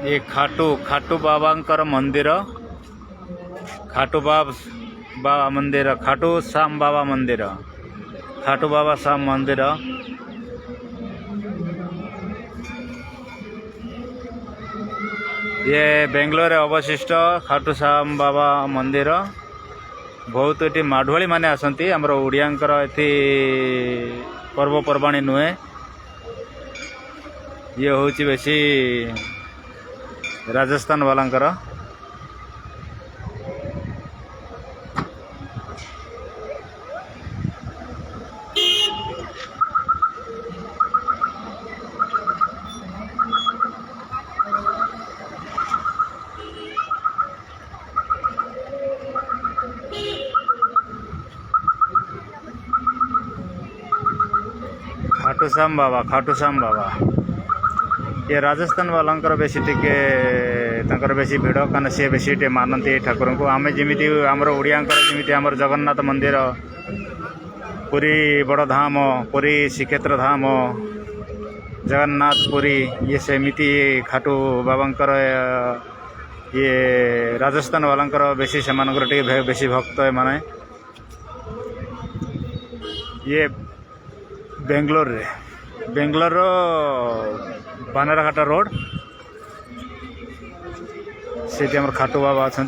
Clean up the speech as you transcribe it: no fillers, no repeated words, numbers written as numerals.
ये खाटू खाटू बाबांकर मंदिर खाटू बाबा मंदिर खाटू श्याम बाबा मंदिर खाटू बाबा श्याम मंदिर ये बेंगलोर अवशिष्ट खाटू श्याम बाबा मंदिर बहुत ये माढ़ुआली माने आसती आमर ओडियांकर एथि पर्वपर्वाणी नुहे ये हूँ बेसी राजस्थान वालांकर खाटू श्याम बाबा ये राजस्थान वालांकर बेसी टिके तंकर बेसी भिड़ कारण सी बेसी टे मानती ठाकुर को आम जमी आमर ओडियांकर जमी आमर जगन्नाथ मंदिर पुरी बड़ धाम पुरी श्रीक्षेत्र धाम जगन्नाथ पुरी ये सेमिति खाटू बाबांकर ये राजस्थान वालांकर बेसी से बेसी भक्त है माने ये बेंगलोर बानरघाट रोड से खाटू बाबा अच्छा